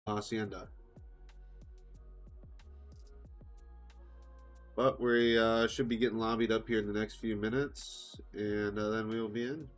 Hacienda. But we should be getting lobbied up here in the next few minutes, and then we will be in.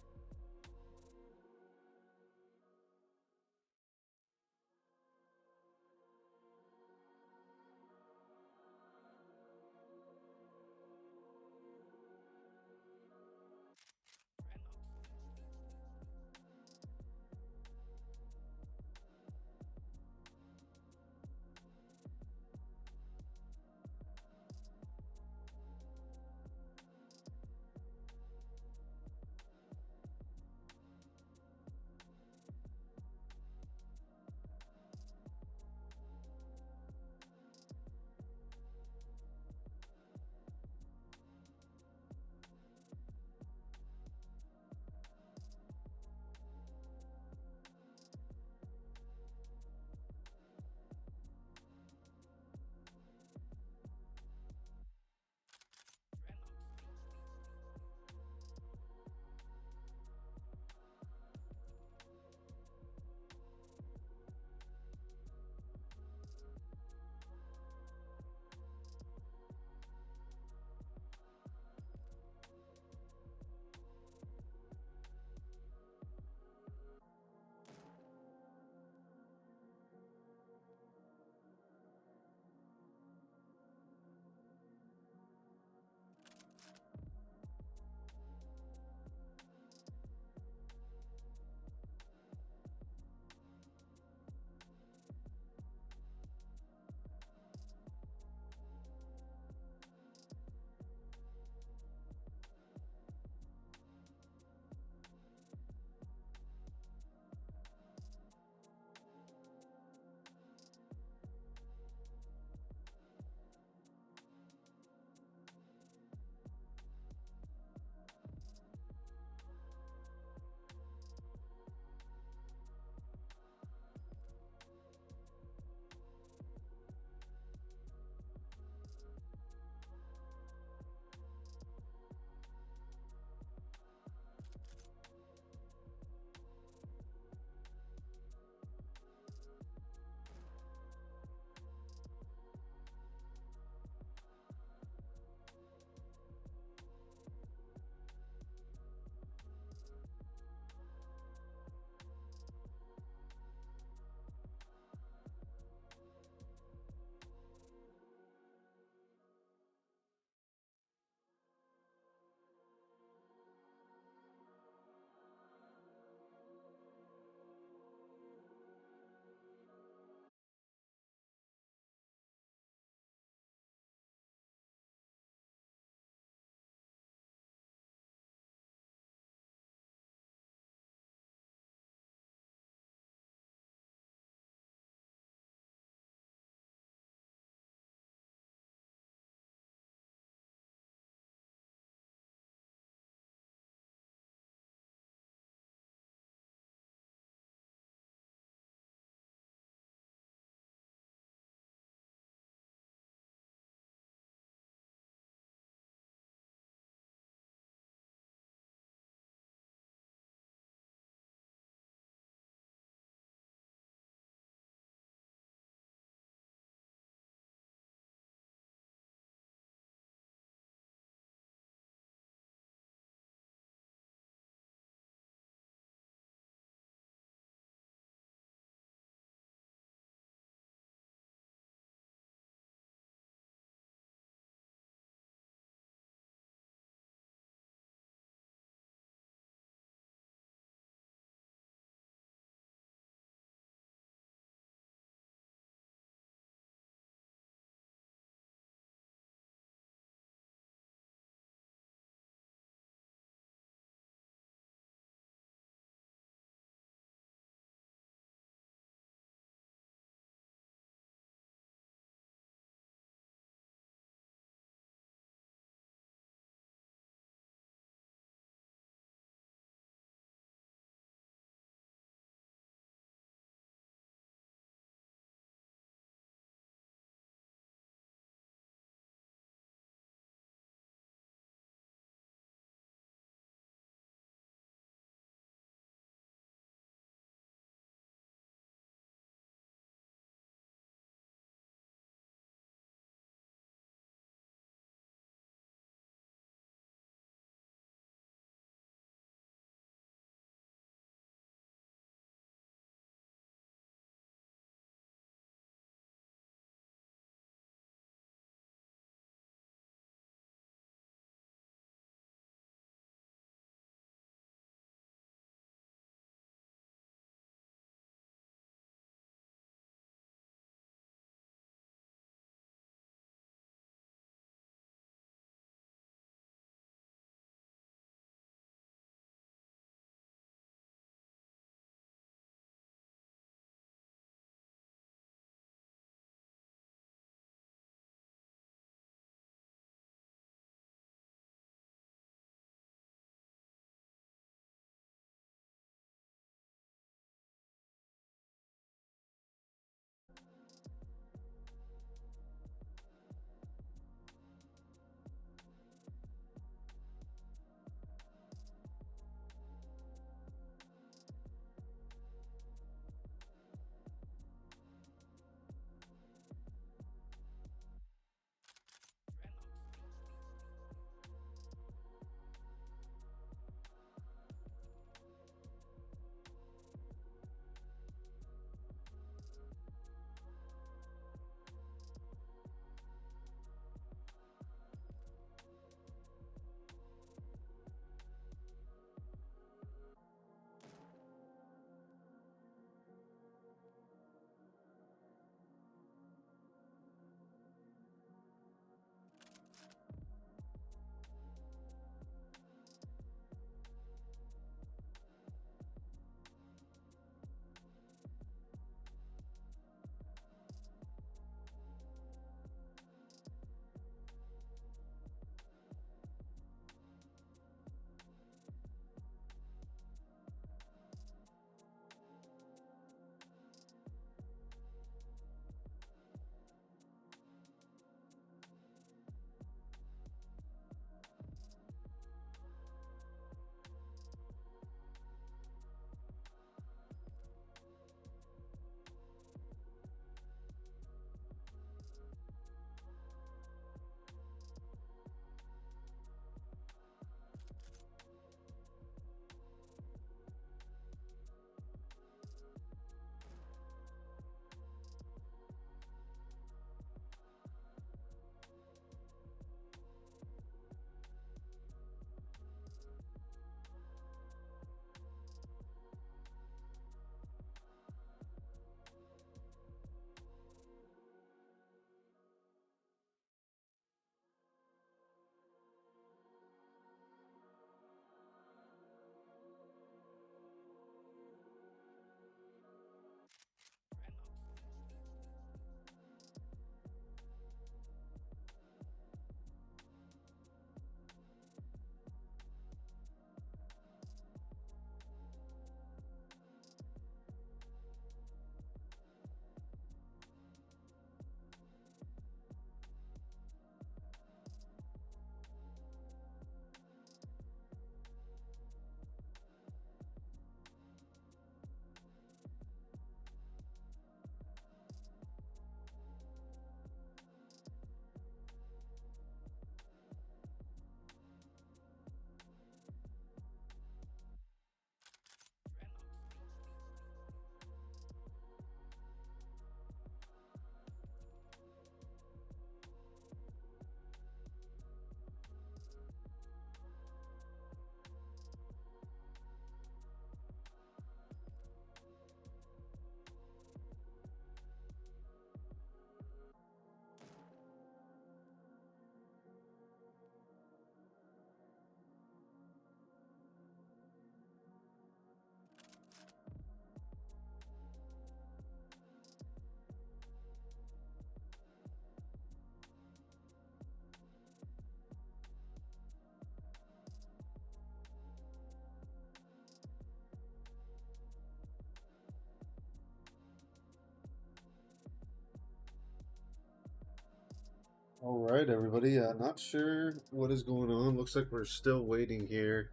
All right, everybody. Not sure what is going on. Looks like we're still waiting here.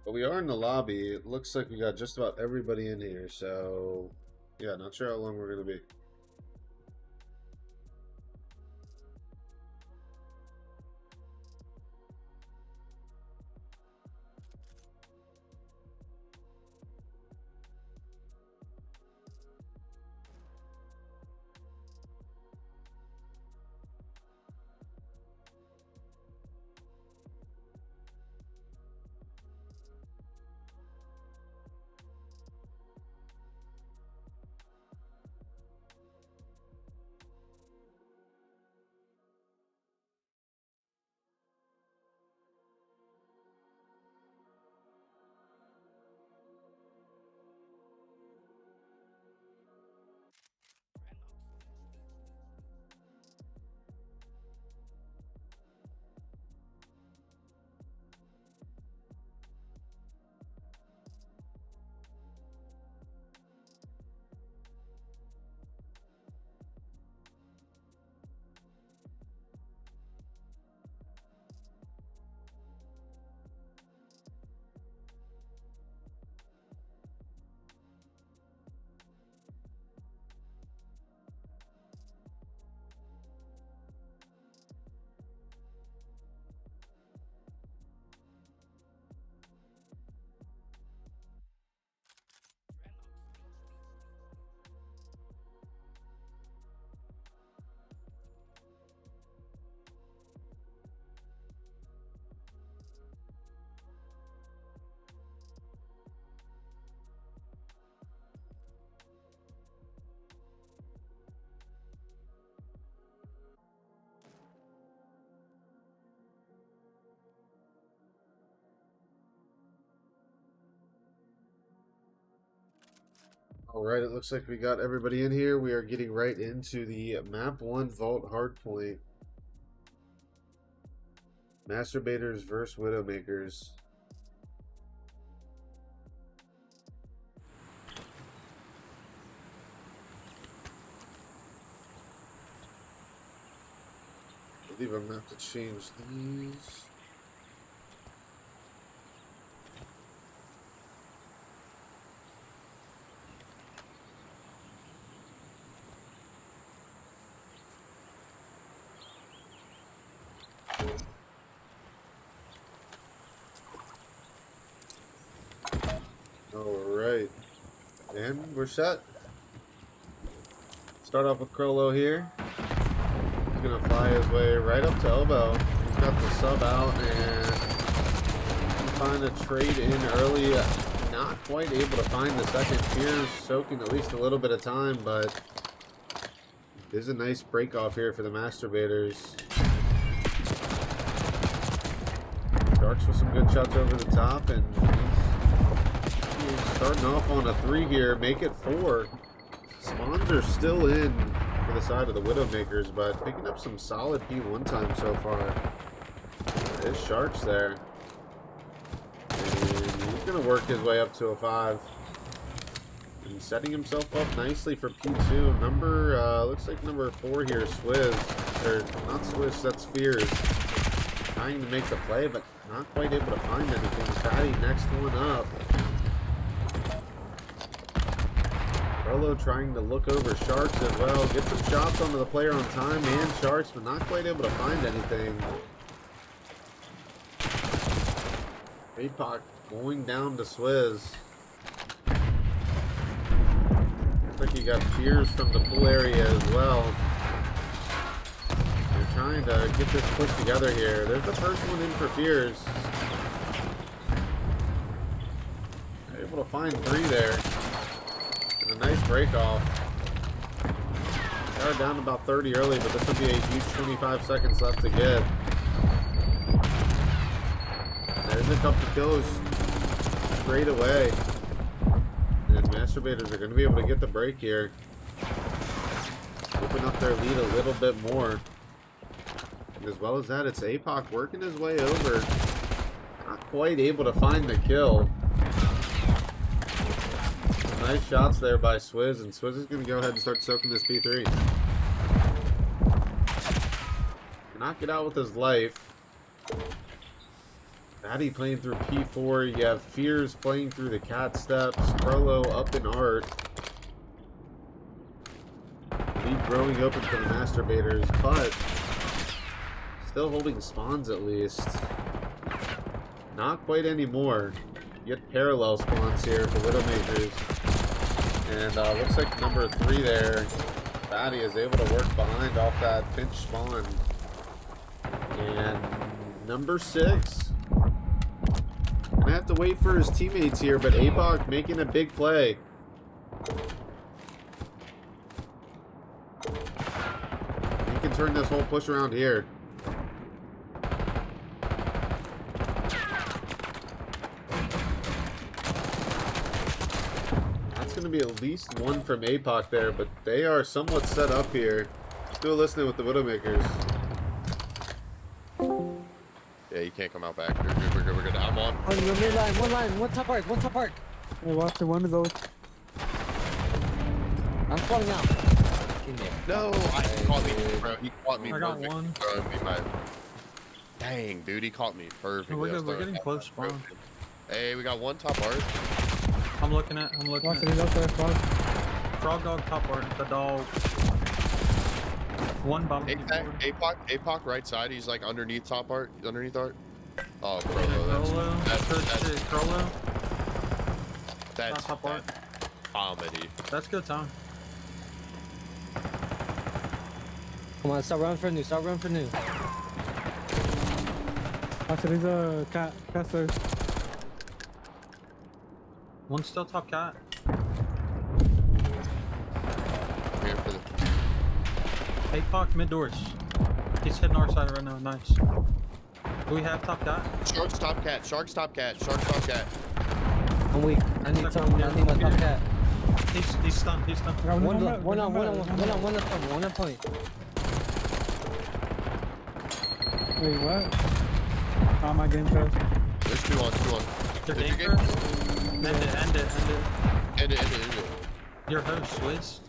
But we are in the lobby. It looks like we got just about everybody in here. So, yeah, not sure how long we're going to be. All right, it looks like we got everybody in here. We are getting right into the map 1 Vault Hardpoint. Masturbators versus Widowmakers. I believe I'm going to have to change these. Alright, and we're set. Start off with Crollo here. He's going to fly his way right up to elbow. He's got the sub out and find a trade in early. Not quite able to find the second. Fears soaking at least a little bit of time, but there's a nice break off here for the Masturbators. Sharks with some good shots over the top, and he's starting off on a 3 here, make it 4. Spawns are still in for the side of the Widowmakers, but picking up some solid P1 time so far. There's Sharks there. And he's going to work his way up to a 5. And setting himself up nicely for P2. Looks like number 4 here, Swizz. Or, not Swizz, that's Fears. Trying to make the play, but not quite able to find anything. Fatty next one up. Crollo trying to look over Sharks as well. Get some shots onto the player on time and Sharks, but not quite able to find anything. APOC going down to Swizz. Looks like you got Fears from the pool area as well. They're trying to get this pushed together here. There's the first one in for Fears. They're able to find 3 there. And a nice break off. They are down about 30 early, but this will be a huge 25 seconds left to get. There's a couple kills straight away. And Masturbators are going to be able to get the break here. Open up their lead a little bit more. And as well as that, it's APOC working his way over. Not quite able to find the kill. Nice shots there by Swizz, and Swizz is going to go ahead and start soaking this P3. Knock it out with his life. Batty playing through P4. You have Fears playing through the cat steps. Crollo up in art. Lead growing open for the masturbators, but still holding spawns at least. Not quite anymore. You get parallel spawns here for Widowmakers. And looks like number 3 there, Batty is able to work behind off that pinch spawn. And number 6, gonna have to wait for his teammates here, but APOC making a big play. He can turn this whole push around here. That's gonna be at least one from APOC there, but they are somewhat set up here. Still listening with the Widowmakers. Yeah, you can't come out back. We're good. I'm on. On your mid line, one top arc. Hey, watch the one of those. I'm falling out. No, he caught me, bro. He caught me. I got one. Dang, dude, he caught me perfect. We're getting close spawn. Hey, we got one top art. I'm looking at. Watch it, he's up there, frog. Frog dog top art. The dog. One bomb. APOC right side. He's like underneath top art. Underneath art. Oh, Crollo. Crollo. That's top art. comedy. That's good time. Come on, start running for new. Watch it, he's a cat. Caster. One still top cat. Here for the APOC mid doors. He's hitting our side right now. Nice. Do we have top cat? Shark's top cat. Shark's top cat. I'm weak. I need my top cat. He's stunned. One on point. Wait, what? Oh, my game fast. There's 2 on. Your Did game you get- first? End it. End it. Your host, Swizz.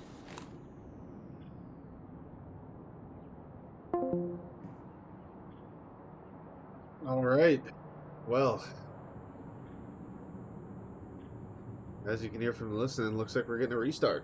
All right. Well, as you can hear from the listening, looks like we're getting a restart.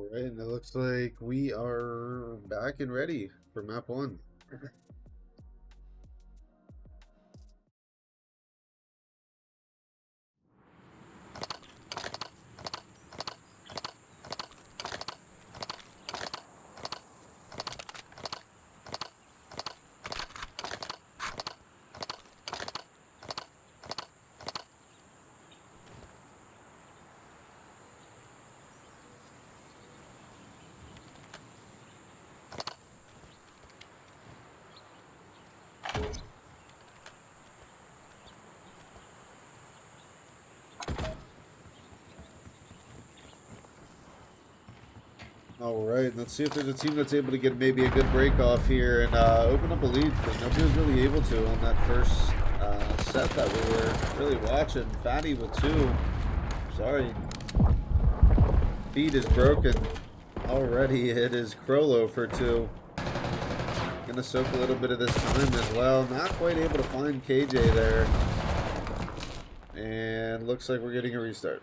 All right, and it looks like we are back and ready for map 1. All right, let's see if there's a team that's able to get maybe a good break off here and open up a lead, because nobody was really able to on that first set that we were really watching. Fatty with 2. Sorry. Feed is broken. Already it is Crollo for 2. Gonna soak a little bit of this time as well. Not quite able to find KJ there. And looks like we're getting a restart.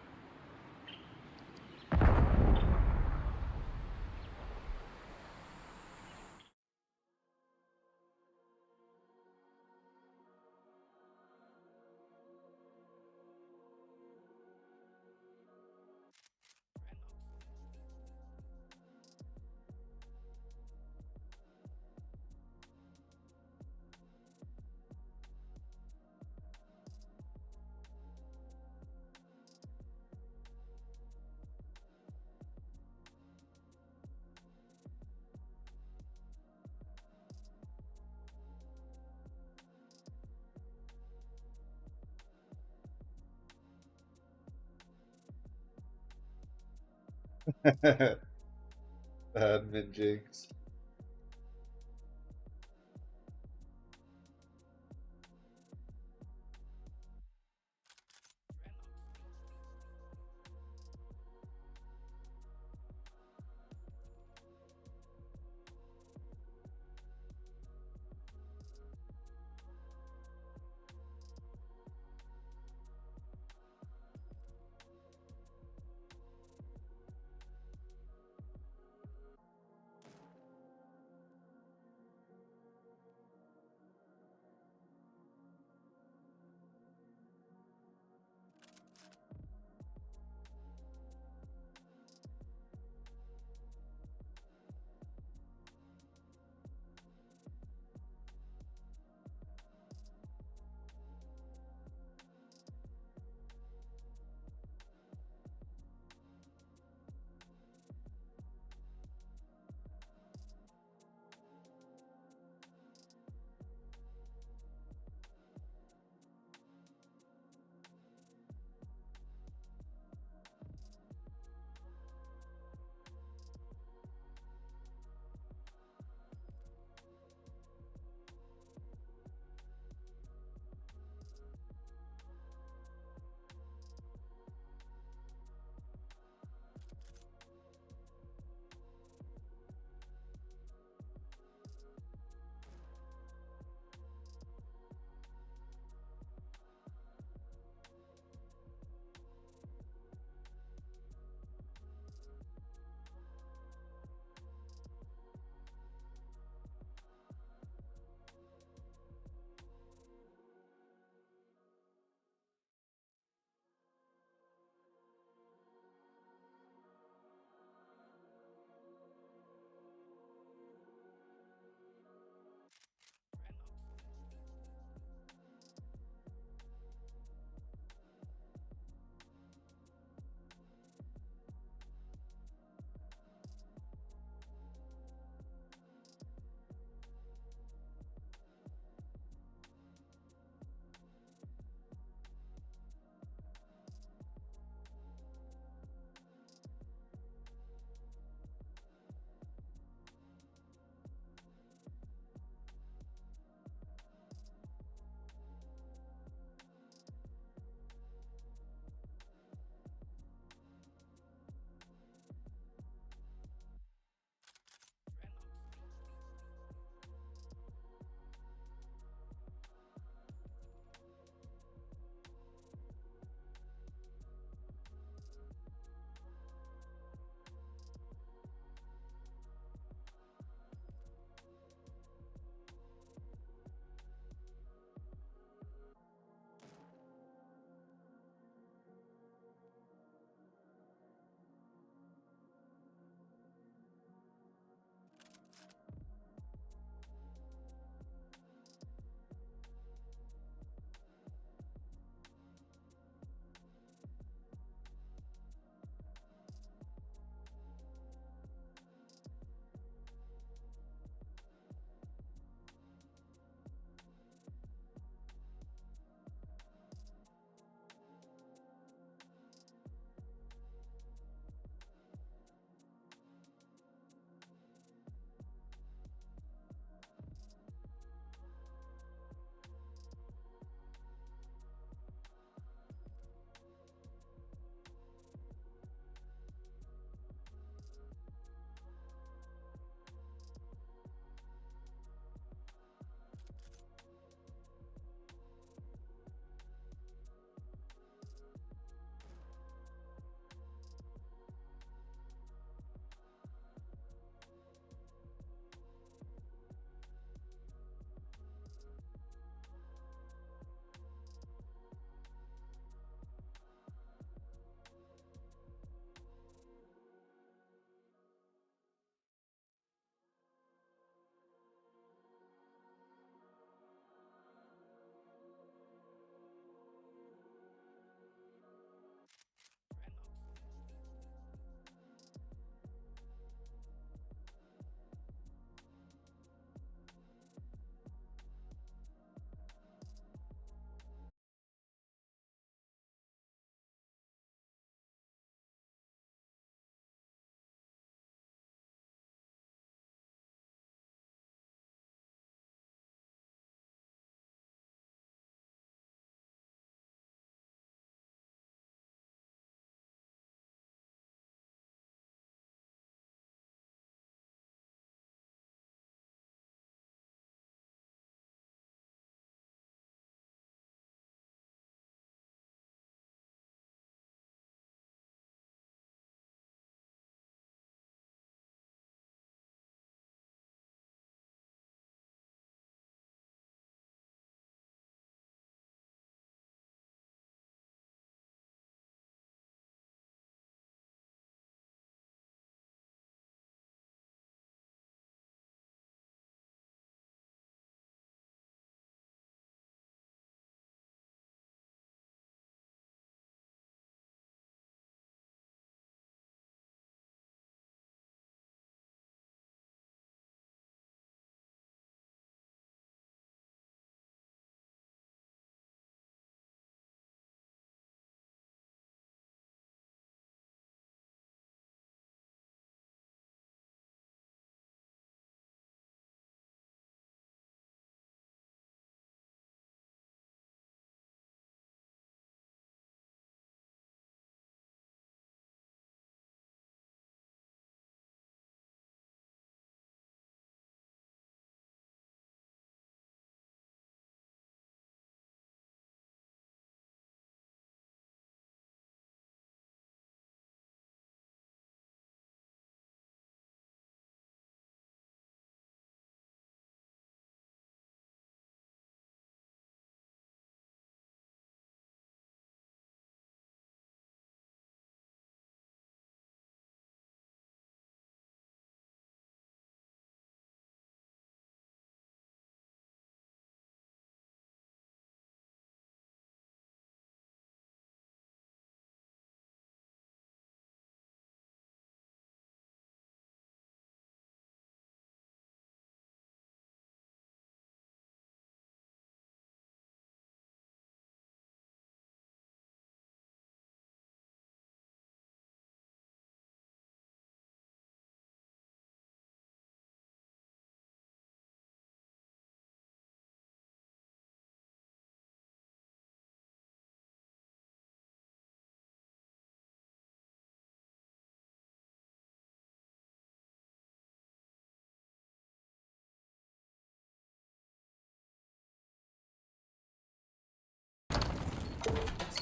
Admin Jinx.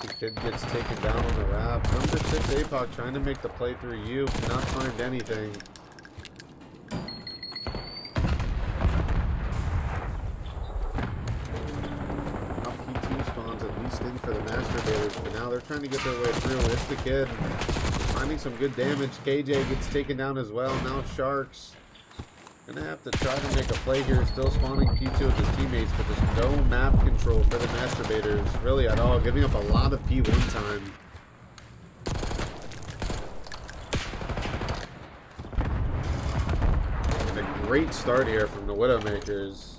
The kid gets taken down on the wrap. Number 6 APOC trying to make the play through you. Cannot find anything. Now P2 spawns at least in for the masturbators, but now they're trying to get their way through. It's the kid finding some good damage. KJ gets taken down as well. Now Sharks gonna have to try to make a play here. Still spawning P2 with his teammates, but there's no map control for the masturbators really at all, giving up a lot of P1 time. And a great start here from the Widowmakers.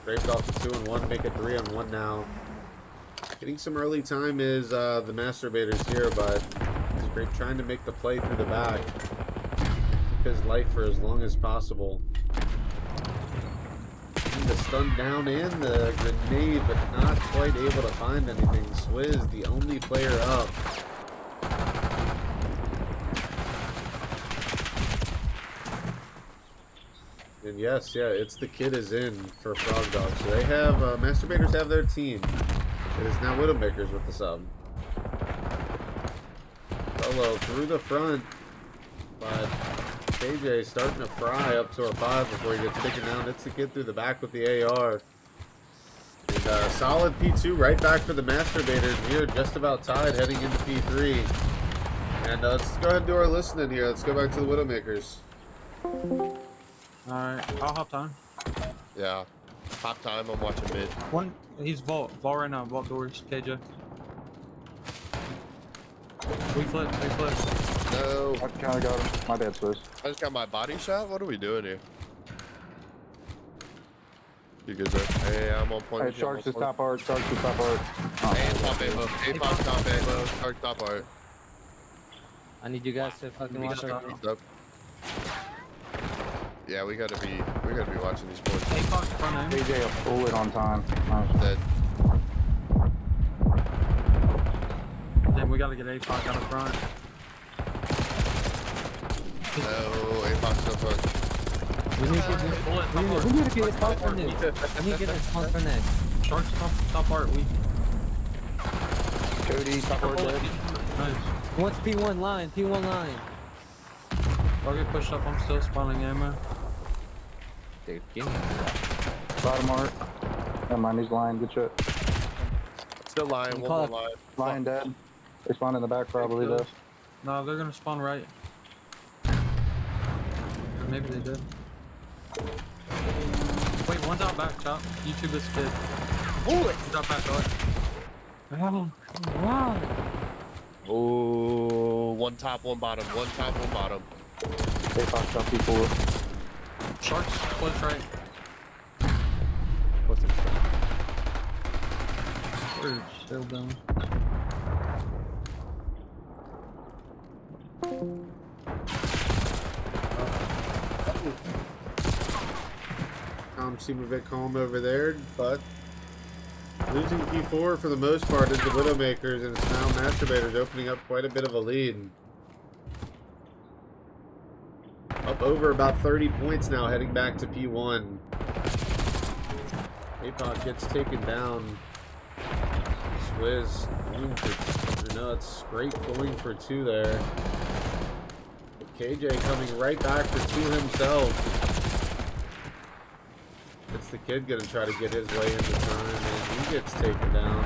Scraped off the 2-1, make it 3-on-1 now. Getting some early time is the masturbators here, but Scrape trying to make the play through the back. His life for as long as possible. And the stun down and the grenade, but not quite able to find anything. Swizz, the only player up. And yes, yeah, it's the kid is in for Frog Dog. So they have, masturbators have their team. It is now Widowmakers with the sub. Solo through the front, but KJ starting to fry up to a 5 before he gets taken down. Hits the kid through the back with the AR. And solid P2 right back for the masturbators. We are just about tied heading into P3. And let's go ahead and do our listening here. Let's go back to the Widowmakers. Alright, I'll hop down. Yeah. Hop time, I'm watching mid. One, he's vault right now, vault doors, KJ. We flip. No. I kinda got him. My bad, Swiss. I just got my body shot? What are we doing here? You good there? Hey, I'm on point. Hey, Sharks is top art. Sharks is top art. Hey, top ammo. A-Pop top ammo. Shark top art. I need you guys to fucking watch it. Up. Yeah, we gotta be watching these boys. APOC front end. AJ will pull it on time. Nice. Dead. Then we gotta get APOC out of front. No, A-Pop so far. We need to get this. We need to get this spawn for next. We need to get this spawn for next. Sharks top art, we. Cody, top art dead. Nice. What's P1 line? P1 line. I'll get pushed up, I'm still spawning ammo. Dude, give me that. Bottom art. Never mind, he's lying. Good shit. Still lying, one more line. Lying dead. They spawn in the back probably though. No, they're gonna spawn right. Maybe they did. Wait, one's out back, Chop. YouTube this kid. Bullet! He's out back, right? Oh, wow. Oh, one top, one bottom. One top, one bottom. They fucked up people. Sharks, close right. What's it? We're still down. Seem a bit calm over there, but losing P4 for the most part is the Widowmakers, and it's now Masturbators opening up quite a bit of a lead. Up over about 30 points now, heading back to P1. APOC gets taken down. Swizz going for, no, it's Scrape going for 2 there. KJ coming right back for 2 himself. It's the kid gonna try to get his way into time, and he gets taken down.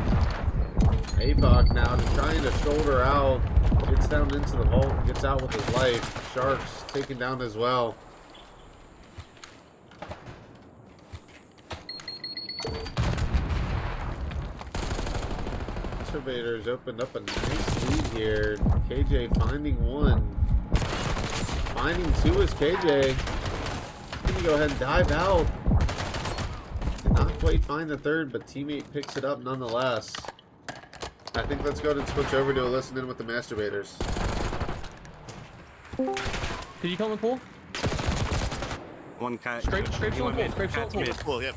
APOC now just trying to shoulder out, gets down into the vault, gets out with his life. Sharks taken down as well. Masturbators opened up a nice lead here. KJ finding 1. Finding 2 is KJ. Gonna go ahead and dive out. Not quite find the 3rd, but teammate picks it up nonetheless. I think let's go ahead and switch over to a listen in with the Masturbators. Could you come and pull? One cat. Scrape short pull. Scrape short pull. Cool, yep.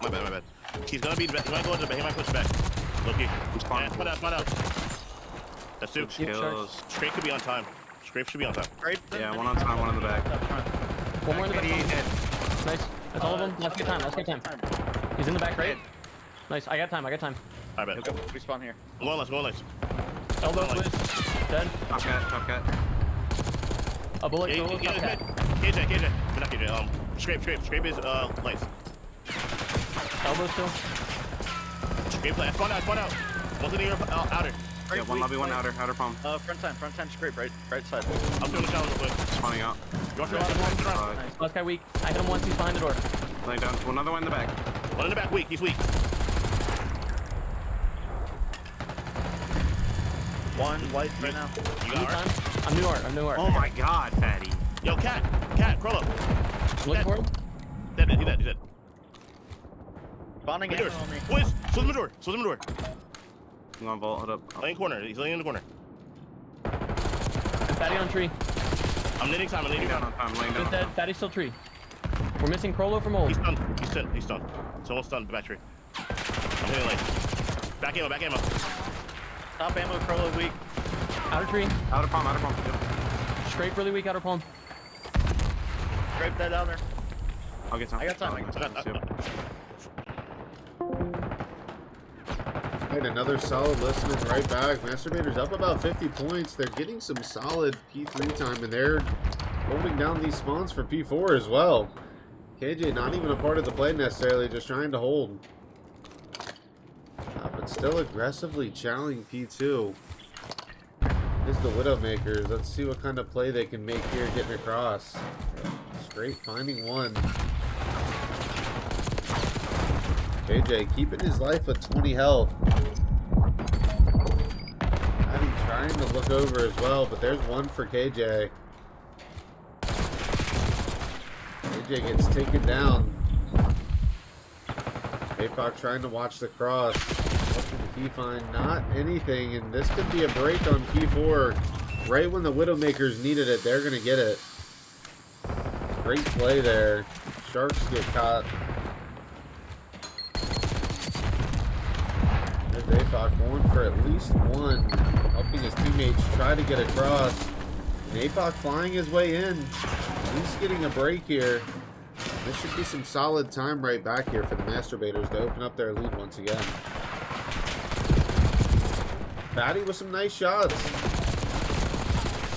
My bad. He's gonna be, he might go into the back, he might push back. Loki. Yeah, spot out. That's 2. Kills. Scrape could be on time. Scrape should be on time. Yeah, one on time, one in the back. One more in the back. Nice. That's all of them. Let's get time. He's in the back, right? Nice. I got time. I bet. Go, we spawn here. I'm going left. Elbow, Nice. please. Dead. Top cat. A bullet. Yeah, Solo, top cat. KJ. Not KJ. Scrape is lights. Elbow still. Scrape light. Spawn out. One's in the outer. Yeah, one lobby, one outer palm. Front time, scrape, right side. I'm doing the challenge real quick. Spawning out. Go on. Last guy weak. I hit him once. He's behind the door. Laying down. Another one in the back. One in the back, weak. He's weak. One white right now. You New got time. art? I'm new art. Oh my god, fatty. Yo, cat, crawl up. Looking for him. Dead. He's dead. Spawning Mid ammo doors. on me. Boys, close the door. I'm on vault, hold up. Laying corner. He's laying in the corner. Fatty on tree. I'm knitting time. Laying down on time, laying He's down. dead. Fatty's still tree. We're missing Crollo from old. He's stunned. Someone's stunned. The battery. I'm hitting like. Back ammo. Top ammo, Crollo weak. Outer tree. Outer palm. Yep. Scrape really weak. Outer palm. Scrape that down there. I'll get some. I got time. Yep. Right, another solid listening right back. Masturbators up about 50 points. They're getting some solid P3 time, and they're holding down these spawns for P4 as well. KJ not even a part of the play necessarily, just trying to hold. But still aggressively challenging P2. This is the Widowmakers. Let's see what kind of play they can make here getting across. Straight finding one. KJ keeping his life with 20 health. Abby trying to look over as well, but there's one for KJ. KJ gets taken down. APOC trying to watch the cross. What can he find? Not anything, and this could be a break on P4. Right when the Widowmakers needed it, they're going to get it. Great play there. Sharks get caught. There's APOC going for at least one, helping his teammates try to get across. And APOC flying his way in. He's getting a break here. This should be some solid time right back here for the Masturbators to open up their lead once again. Fatty with some nice shots.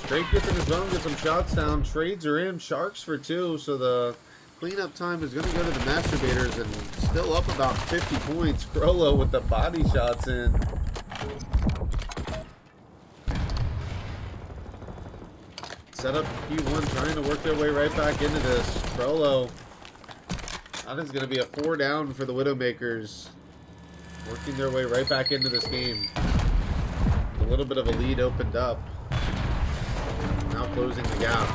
Straight gets in his zone, gets some shots down. Trades are in. Sharks for 2, so the cleanup time is going to go to the Masturbators, and still up about 50 points. Crollo with the body shots in. Set up P1 trying to work their way right back into this. Crollo. That is going to be a 4 down for the Widowmakers. Working their way right back into this game. A little bit of a lead opened up. Now closing the gap.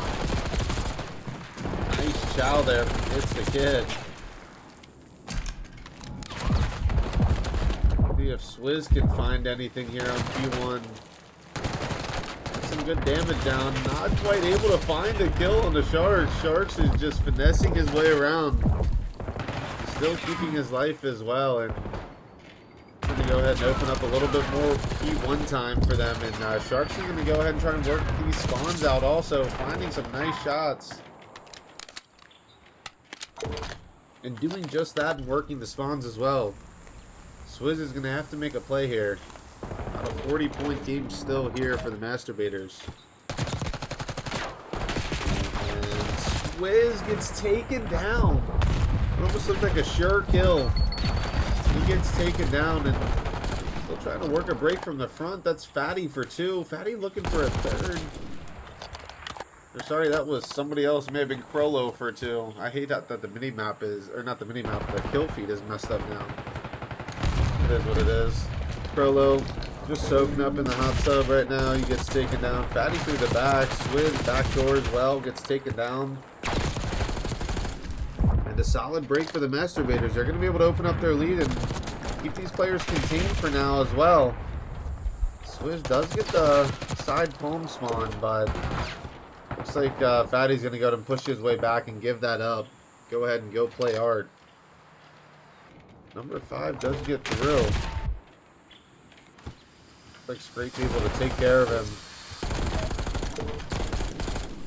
Nice chow there from Hits the Kid. See if Swizz can find anything here on P1. Some good damage down. Not quite able to find a kill on the Sharks. Sharks is just finessing his way around. Still keeping his life as well. And I'm going to go ahead and open up a little bit more P1 time for them. And Sharks is going to go ahead and try and work these spawns out also. Finding some nice shots. And doing just that and working the spawns as well. Swizz is going to have to make a play here. About a 40-point game still here for the Masturbators. And Swizz gets taken down. It almost looks like a sure kill. He gets taken down and still trying to work a break from the front. That's Fatty for 2. Fatty looking for a 3rd. Or sorry, that was somebody else. May have been Crollo for 2. I hate that the mini-map is, or not the mini-map, the kill feed is messed up now. It is what it is. Crollo just soaking up in the hot tub right now. He gets taken down. Fatty through the back. Swizz back door as well. Gets taken down. And a solid break for the Masturbators. They're going to be able to open up their lead and keep these players contained for now as well. Swizz does get the side palm spawn, but looks like Fatty's going to go ahead and push his way back and give that up. Go ahead and go play art. Number 5 does get through. Like Scrape's able to take care of him.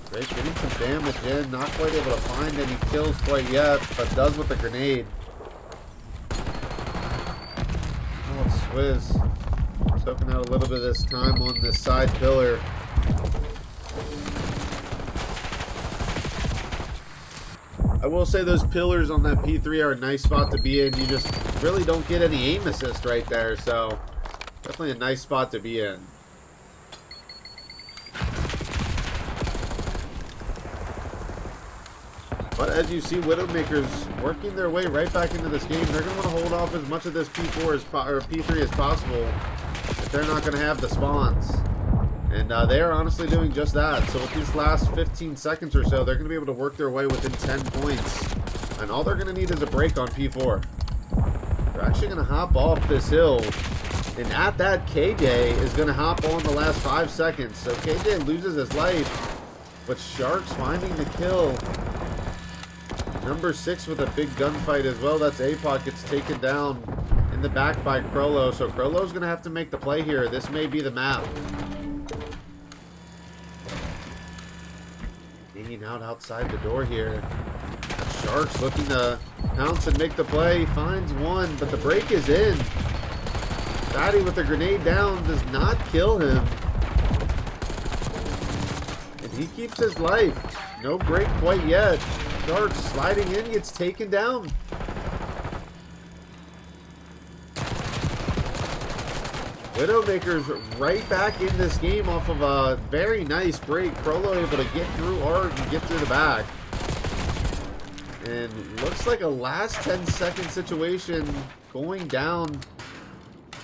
Scrape getting some damage in. Not quite able to find any kills quite yet, but does with the grenade. Swizz soaking out a little bit of this time on this side pillar. I will say those pillars on that P3 are a nice spot to be in. You just really don't get any aim assist right there, so definitely a nice spot to be in. But as you see, Widowmakers working their way right back into this game. They're going to want to hold off as much of this P4 as or P3 as possible if they're not going to have the spawns. And they are honestly doing just that. So with these last 15 seconds or so, they're going to be able to work their way within 10 points. And all they're going to need is a break on P4. They're actually going to hop off this hill. And at that, KJ is going to hop on the last 5 seconds. So KJ loses his life. But Sharks finding the kill. Number 6 with a big gunfight as well. That's APOC gets taken down in the back by Krollo. So Krollo's going to have to make the play here. This may be the map. Hanging out outside the door here. Sharks looking to pounce and make the play. Finds one, but the break is in. Fatty with the grenade down does not kill him. And he keeps his life. No break quite yet. Sharks sliding in, gets taken down. Widowmakers right back in this game off of a very nice break. Krollo able to get through Art and get through the back. And looks like a last 10-second situation going down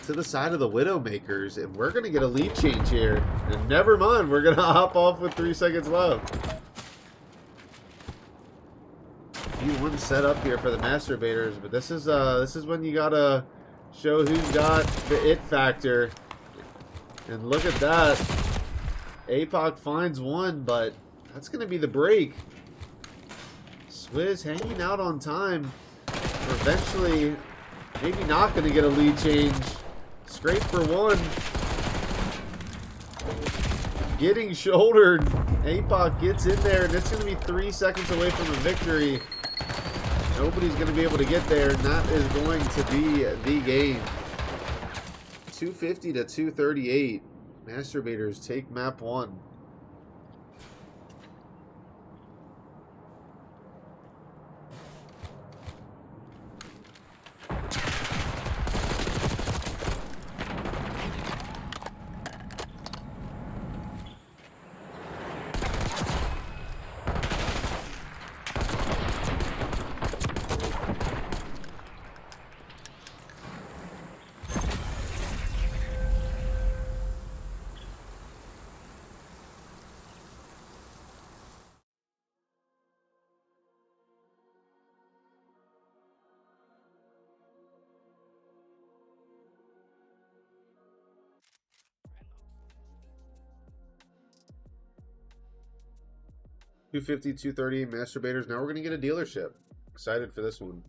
to the side of the Widowmakers. And we're going to get a lead change here. And never mind, we're going to hop off with 3 seconds left. P1 set up here for the Masturbators, but this is when you gotta show who's got the it factor. And look at that. APOC finds one, but that's going to be the break. Swizz hanging out on time. Eventually, maybe not going to get a lead change. Scrape for one. Getting shouldered. APOC gets in there, and it's going to be 3 seconds away from a victory. Nobody's going to be able to get there, and that is going to be the game. 250 to 238. Masturbators take map 1. $250, $230 Masturbators. Now we're going to get a dealership. Excited for this one.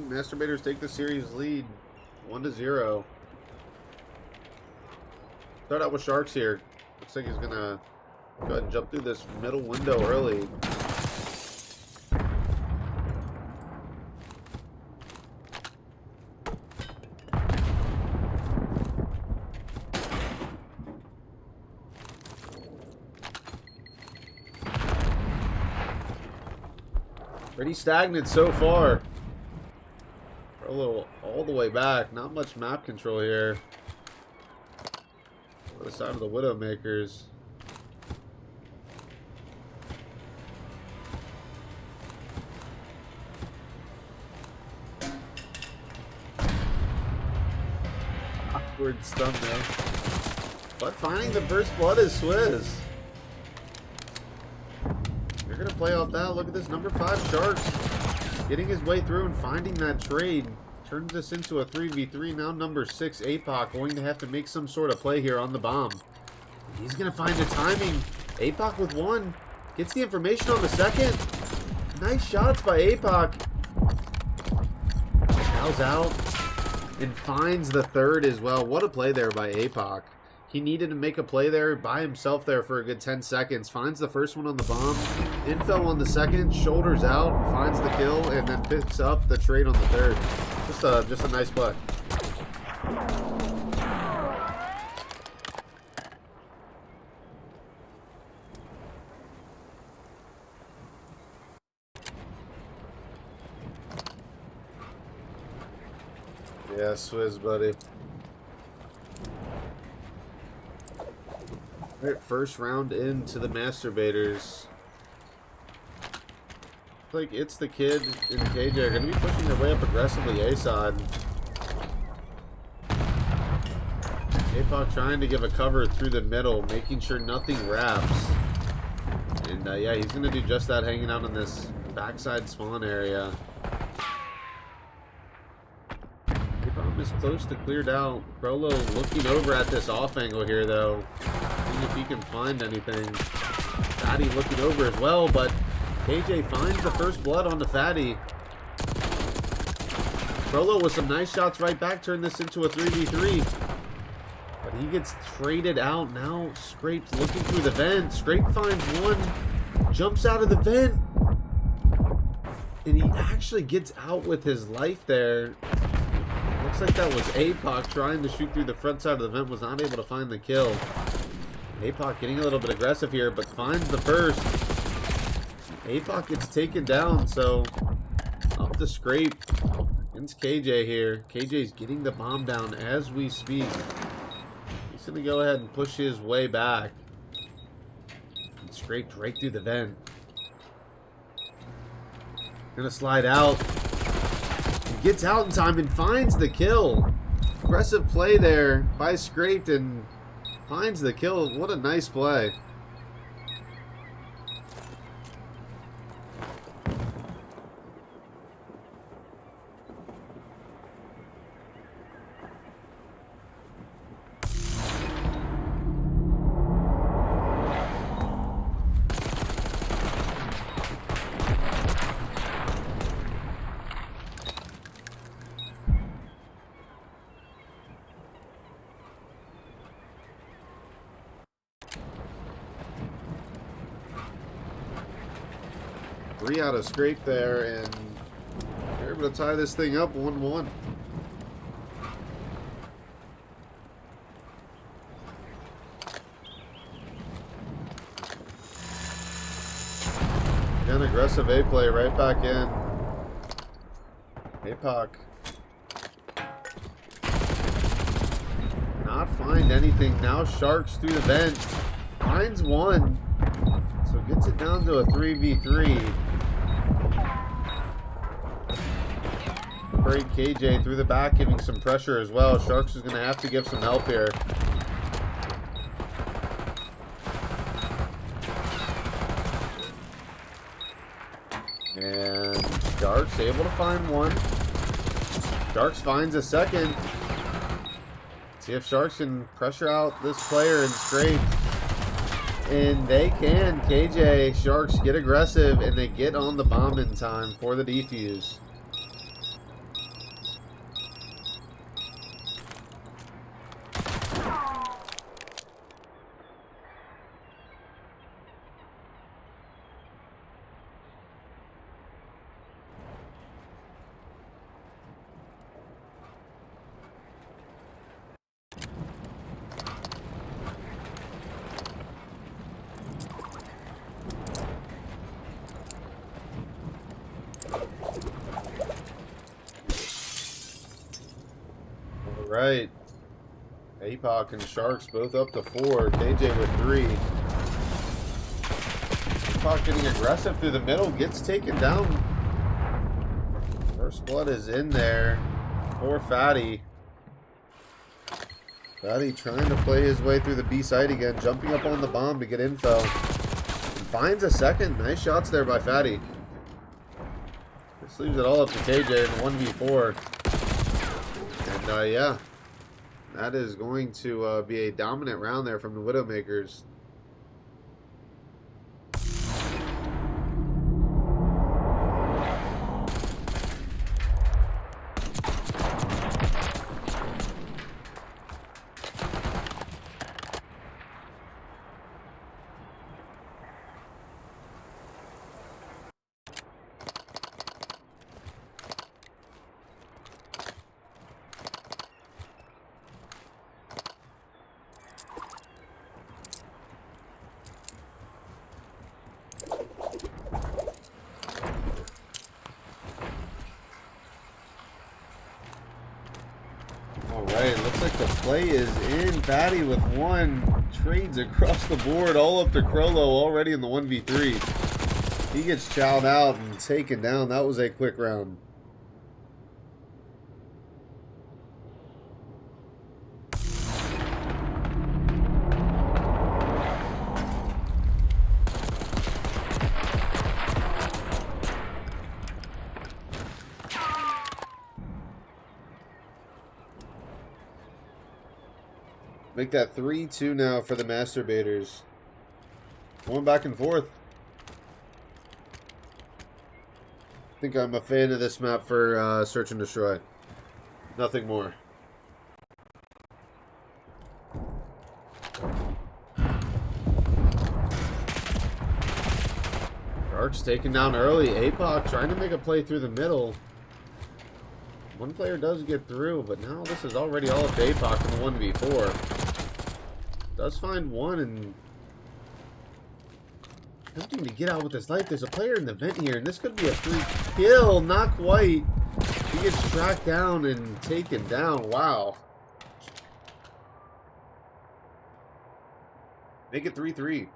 Masturbators take the series lead 1-0. Start out with Sharks here. Looks like he's gonna go ahead and jump through this middle window early. Pretty stagnant so far. Frollo all the way back. Not much map control here. Other side of the Widowmakers. Awkward stun there. But finding the first blood is Swizz. They're going to play off that. Look at this. Number 5 Sharks getting his way through and finding that trade. Turns this into a 3v3. Now number 6 APOC going to have to make some sort of play here on the bomb. He's going to find the timing. APOC with 1. Gets the information on the 2nd. Nice shots by APOC. Cal's out. And finds the 3rd as well. What a play there by APOC. He needed to make a play there by himself there for a good 10 seconds. Finds the first one on the bomb. Info on the 2nd. Shoulders out. Finds the kill. And then picks up the trade on the 3rd. Just a nice play. Yeah, Swizz, buddy. Alright, first round into the Masturbators. Like it's the kid and KJ are going to be pushing their way up aggressively A side. APOC trying to give a cover through the middle, making sure nothing wraps. And yeah, he's going to do just that, hanging out in this backside spawn area. APOC is close to cleared out. Frollo looking over at this off angle here though. Seeing if he can find anything. Fatty looking over as well, but KJ finds the first blood on the Fatty. Frollo with some nice shots right back, turned this into a 3v3. But he gets traded out now. Scrape's looking through the vent. Scrape finds 1, jumps out of the vent. And he actually gets out with his life there. Looks like that was APOC trying to shoot through the front side of the vent, was not able to find the kill. APOC getting a little bit aggressive here, but finds the first. APOC gets taken down, so up the Scrape. Against KJ here. KJ's getting the bomb down as we speak. He's going to go ahead and push his way back. And Scraped right through the vent. Going to slide out. He gets out in time and finds the kill. Aggressive play there by Scraped and finds the kill. What a nice play. Three out of Scrape there, and they're able to tie this thing up 1-1. Again, aggressive A play right back in. APOC. Not find anything. Now Sharks through the vent. Finds 1. So gets it down to a 3v3. Break KJ through the back, giving some pressure as well. Sharks is going to have to give some help here. And Sharks able to find 1. Sharks finds a 2nd. See if Sharks can pressure out this player and Scrape. And they can. KJ, Sharks get aggressive, and they get on the bomb in time for the defuse. Right. APOC and Sharks both up to 4. KJ with 3. APOC getting aggressive through the middle. Gets taken down. First blood is in there. Poor Fatty. Fatty trying to play his way through the B site again. Jumping up on the bomb to get info. And finds a second. Nice shots there by Fatty. This leaves it all up to KJ in the 1v4. And yeah. That is going to be a dominant round there from the Widowmakers. Alright, looks like the play is in. Batty with 1. Trades across the board, all up to Crollo already in the 1v3. He gets chowed out and taken down. That was a quick round. Make that 3-2 now for the Masturbators. Going back and forth. I think I'm a fan of this map for Search and Destroy. Nothing more. Sharks taken down early. APOC trying to make a play through the middle. One player does get through, but now this is already all up to APOC in the 1v4. Does find one and attempting to get out with his life. There's a player in the vent here, and this could be a free kill. Not quite. He gets tracked down and taken down. Wow. Make it 3-3.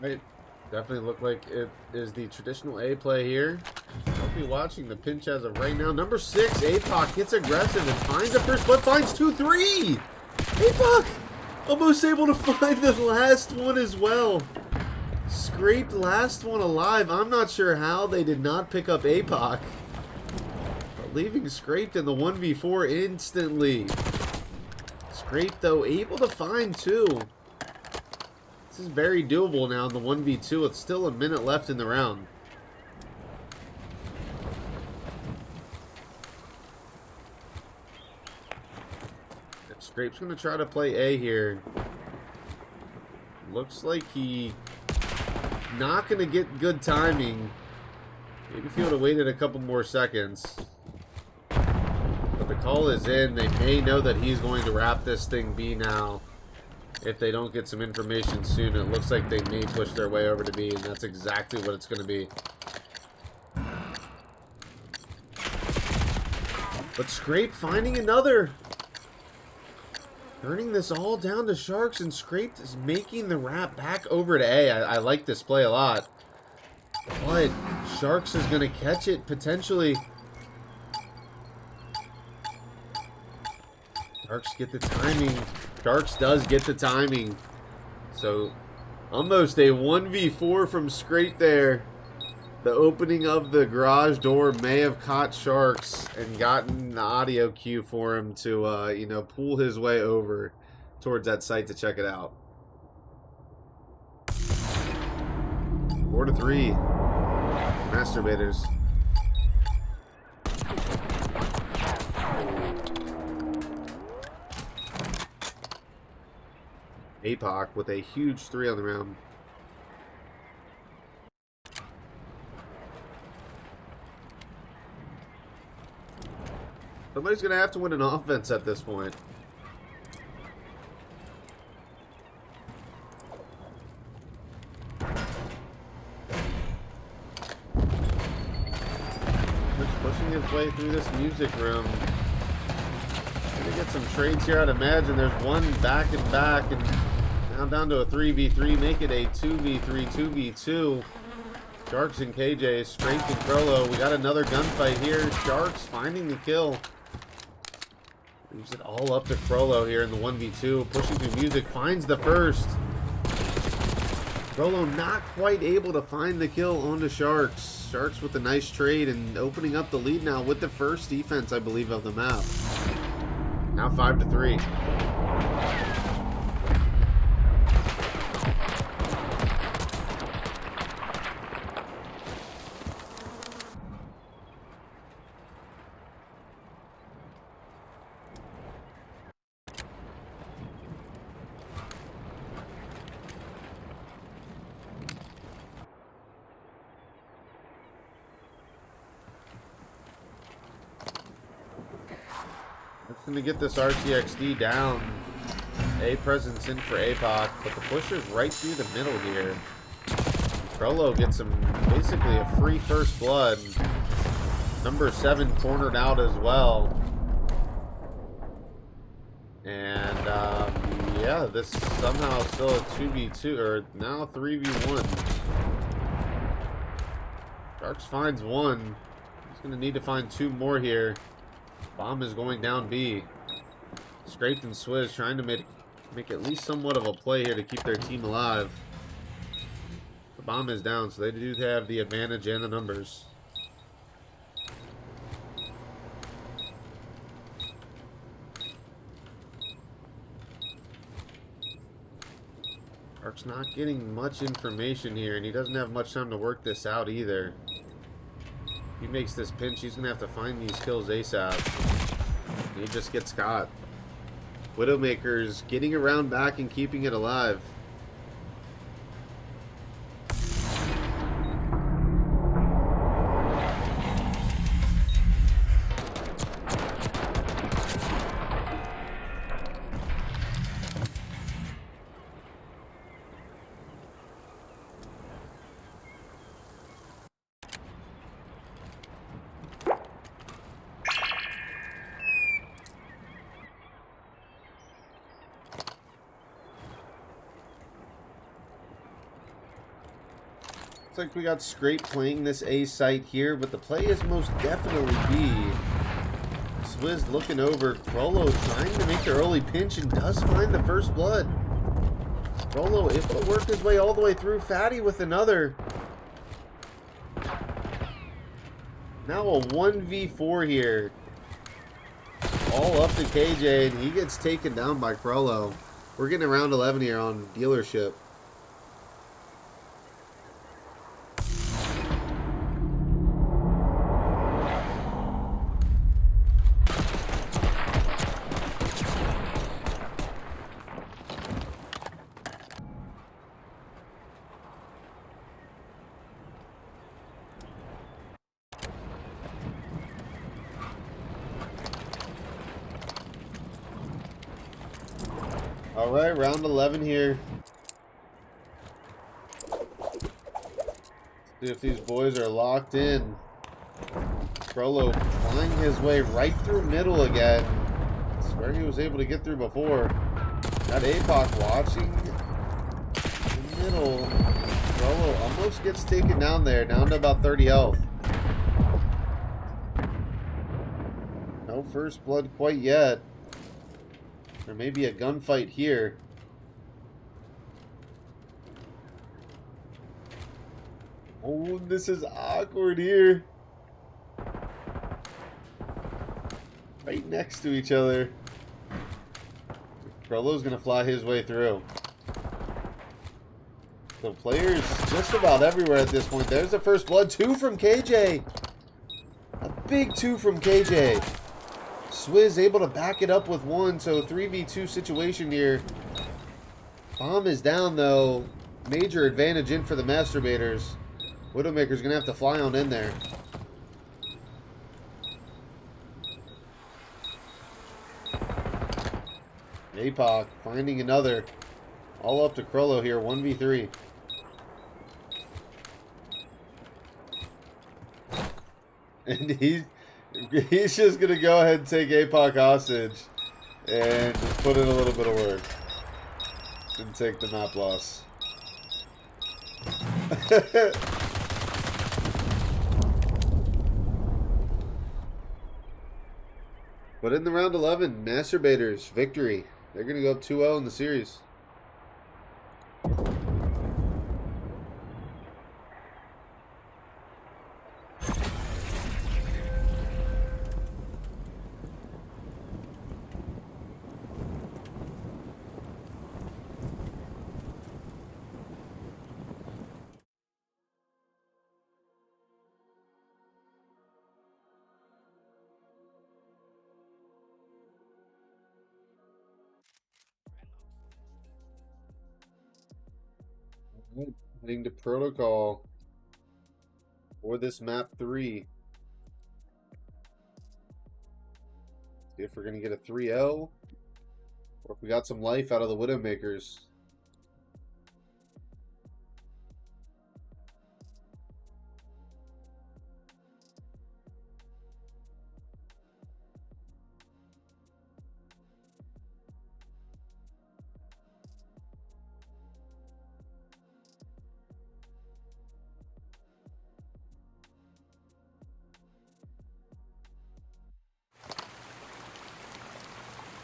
Right, definitely look like it is the traditional A play here. I'll be watching the pinch as of right now. Number 6, APOC gets aggressive and finds the first, but finds 2-3. APOC almost able to find the last one as well. Scraped last one alive. I'm not sure how they did not pick up APOC. But leaving Scraped in the 1v4 instantly. Scraped though able to find 2. This is very doable now in the 1v2 with still a minute left in the round. Scrape's going to try to play A here. Looks like he not going to get good timing. Maybe if he would have waited a couple more seconds. But the call is in. They may know that he's going to wrap this thing B now. If they don't get some information soon, it looks like they may push their way over to B, and that's exactly what it's going to be. But Scrape finding another. Turning this all down to Sharks, and Scrape is making the wrap back over to A. I like this play a lot. But Sharks is going to catch it, potentially. Sharks get the timing. Sharks does get the timing. So, almost a 1v4 from Scrape there. The opening of the garage door may have caught Sharks and gotten the audio cue for him to, you know, pull his way over towards that site to check it out. 4-3. Masturbators. APOC with a huge 3 on the round. Somebody's going to have to win an offense at this point. Just pushing his way through this music room. Gonna get some trades here, I'd imagine. There's one back and back, and now down to a 3v3. Make it a 2v3, 2v2. Sharks and KJ, straight to Crollo. We got another gunfight here. Sharks finding the kill. Leaves it all up to Crollo here in the 1v2. Pushing through music, finds the first. Crollo not quite able to find the kill on the Sharks. Sharks with a nice trade and opening up the lead now with the first defense, I believe, of the map. Now 5-3. Going to get this RTXD down. A presence in for APOC, but the pusher's right through the middle here. Crollo gets him basically a free first blood. Number 7 cornered out as well. And yeah, this is somehow still a 2v2, or now 3v1. Sharks finds one. He's going to need to find 2 more here. Bomb is going down B. Scraped and Swizz trying to make at least somewhat of a play here to keep their team alive. The bomb is down, so they do have the advantage and the numbers. Ark's not getting much information here, and he doesn't have much time to work this out either. He makes this pinch, he's going to have to find these kills ASAP. He just gets caught. Widowmakers getting around back and keeping it alive. Looks like we got Scrape playing this A site here, but the play is most definitely B. Swizz looking over. Crollo trying to make the early pinch and does find the first blood. Crollo able to work his way all the way through. Fatty with another. Now a 1v4 here. All up to KJ, and he gets taken down by Crollo. We're getting around 11 here on dealership. Alright, round 11 here. See if these boys are locked in. Crollo flying his way right through middle again. That's where he was able to get through before. Got APOC watching the middle. Crollo almost gets taken down there, down to about 30 health. No first blood quite yet. There may be a gunfight here. Oh, this is awkward here. Right next to each other. Crollo's gonna fly his way through. So players just about everywhere at this point. There's the first blood. 2 from KJ. A big 2 from KJ. Swizz able to back it up with 1, so 3v2 situation here. Bomb is down, though. Major advantage in for the Masturbators. Widowmaker's gonna have to fly on in there. APOC finding another. All up to Krollo here, 1v3. And he's just gonna go ahead and take APOC hostage and just put in a little bit of work and take the map loss. But in the round 11, Masturbators victory. They're gonna go up 2-0 in the series. Heading to protocol for this map 3. See if we're gonna get a 3-0 or if we got some life out of the Widowmakers.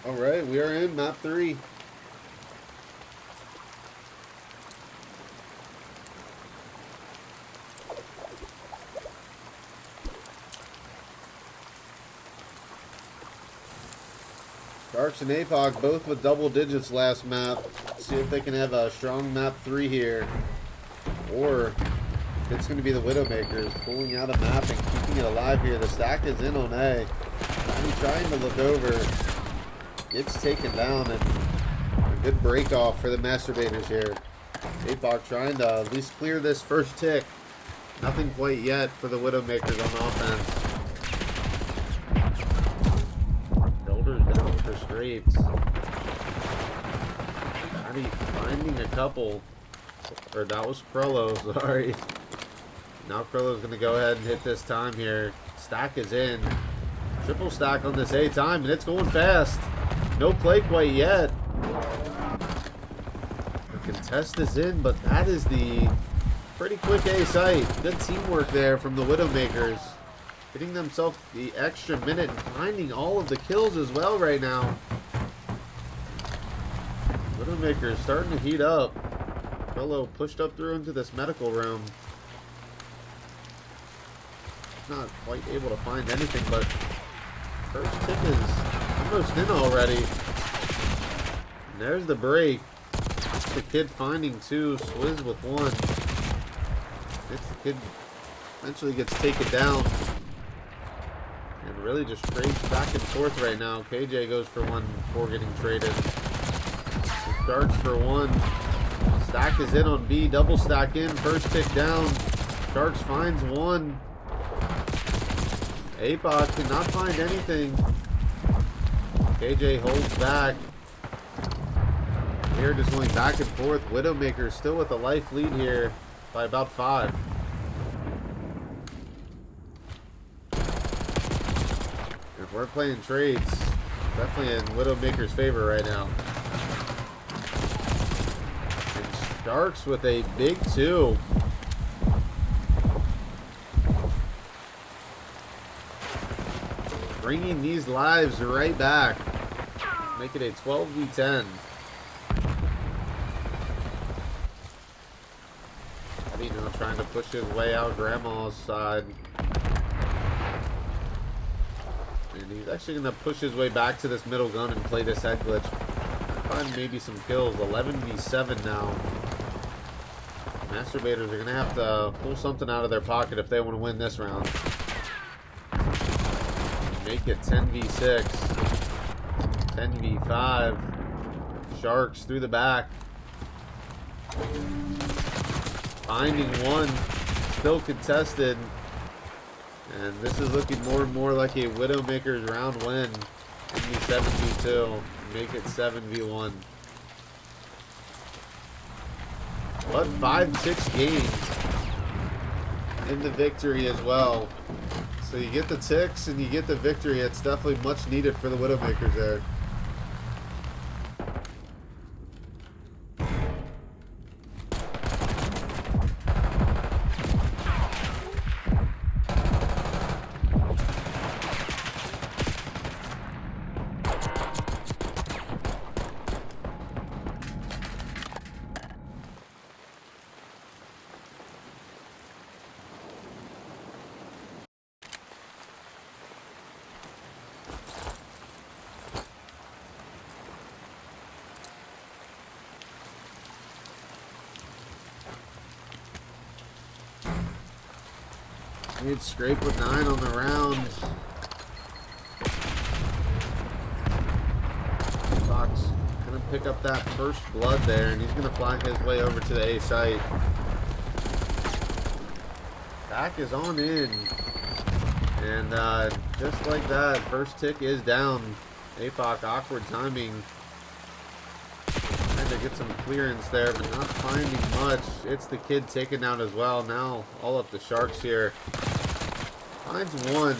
Alright, we are in map 3. Sharks and APOC both with double digits last map. See if they can have a strong map 3 here. Or it's going to be the Widowmakers pulling out a map and keeping it alive here. The stack is in on A. I'm trying to look over. Gets taken down, and a good break off for the Masturbators here. APOC trying to at least clear this first tick. Nothing quite yet for the Widowmakers on offense. Shoulders down for scrapes. Daddy finding a couple. Or that was Krollo, sorry. Now Krollo's going to go ahead and hit this time here. Stack is in. Triple stack on this A time, and it's going fast. No play quite yet. The contest is in, but that is the pretty quick A site. Good teamwork there from the Widowmakers. Getting themselves the extra minute and finding all of the kills as well right now. Widowmakers starting to heat up. Krollo pushed up through into this medical room. Not quite able to find anything, but first tick is almost in already. And there's the break. The kid finding 2, Swizz with 1. It's the kid eventually gets taken down. And really just trades back and forth right now. KJ goes for 1 before getting traded. Starts for 1. Stack is in on B. Double stack in. First tick down. Sharks finds 1. APOC could not find anything. KJ holds back. Here just going back and forth. Widowmaker still with a life lead here by about 5. If we're playing trades, definitely in Widowmaker's favor right now. And Sharks with a big 2. Bringing these lives right back. Make it a 12v10. Eddie now trying to push his way out Grandma's side. And he's actually going to push his way back to this middle gun and play this head glitch. Find maybe some kills. 11v7 now. Masturbators are going to have to pull something out of their pocket if they want to win this round. Make it 10v6. 10v5. Sharks through the back. Finding one. Still contested. And this is looking more and more like a Widowmakers round win. In the 7v2. Make it 7v1. But 5-6 games in the victory as well. So you get the ticks and you get the victory. It's definitely much needed for the Widowmakers there. Need scrape with 9 on the round. Fox gonna pick up that first blood there, and he's gonna fly his way over to the A site. Back is on in. And just like that, first tick is down. APOC, awkward timing. Trying to get some clearance there, but not finding much. It's the kid taken out as well. Now all up the Sharks here. Finds one.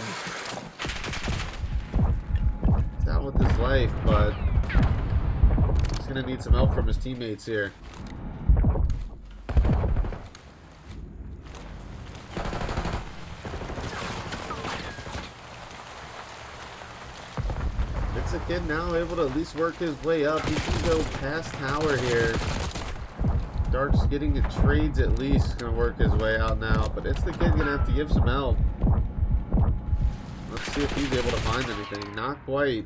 He's out with his life, but he's gonna need some help from his teammates here. It's a kid now able to at least work his way up. He can go past tower here. Dark's getting a trades at least. Gonna work his way out now, but it's the kid gonna have to give some help. Let's see if he's able to find anything. Not quite.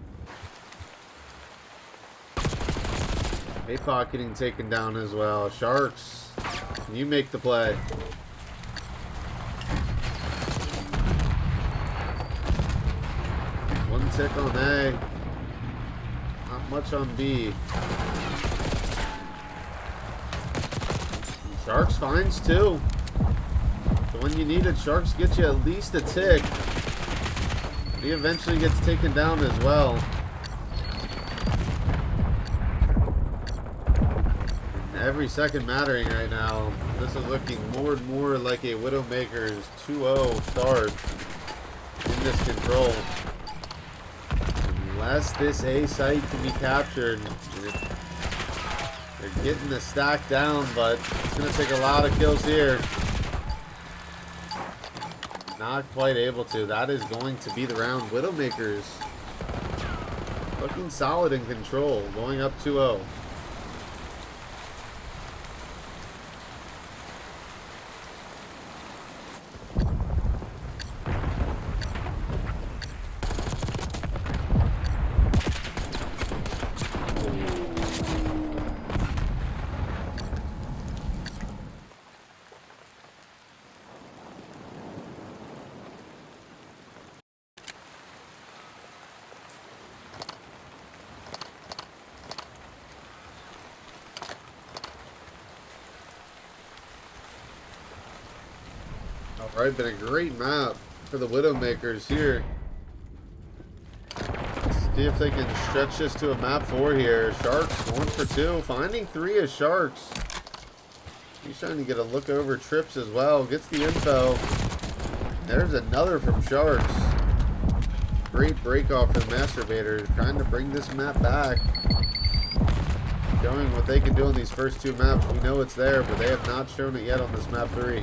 APOC getting taken down as well. Sharks, can you make the play? One tick on A. Not much on B. Sharks finds 2. So when you need it, Sharks get you at least a tick. He eventually gets taken down as well. Every second mattering right now. This is looking more and more like a Widowmakers 2-0 start in this control. Unless this A site can be captured. They're getting the stack down, but it's going to take a lot of kills here. Not quite able to. That is going to be the round. Widowmakers looking solid in control, going up 2-0. Alright, been a great map for the Widowmakers here. Let's see if they can stretch this to a map 4 here. Sharks 1 for 2. Finding 3 as Sharks. He's trying to get a look over trips as well. Gets the info. There's another from Sharks. Great break off for the Masturbators. Trying to bring this map back. Showing what they can do on these first 2 maps. We know it's there, but they have not shown it yet on this map 3.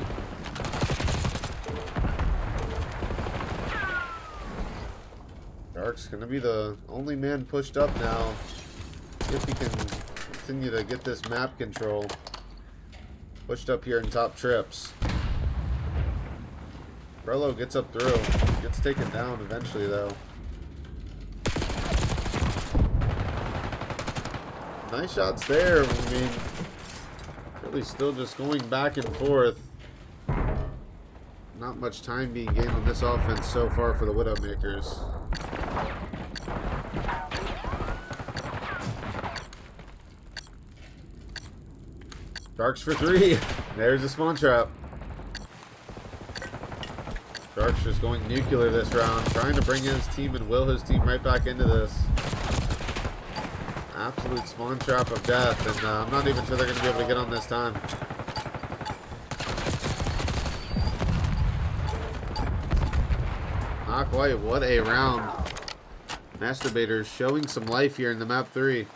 Shark's gonna be the only man pushed up now. See if he can continue to get this map control. Pushed up here in top trips. Frello gets up through. Gets taken down eventually though. Nice shots there. I mean, really still just going back and forth. Not much time being gained on this offense so far for the Widowmakers. Sharks for 3. There's a spawn trap. Sharks just going nuclear this round, trying to bring in his team and will his team right back into this. Absolute spawn trap of death, and I'm not even sure they're going to be able to get on this time. Not quite. What a round. Masturbators showing some life here in the map 3.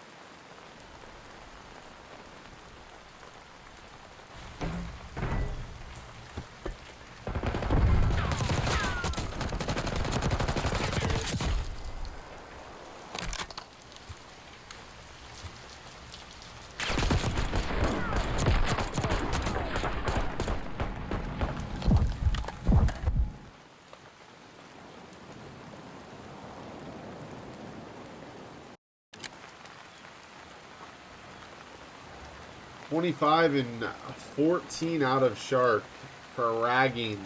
$25 and 14 out of Shark for ragging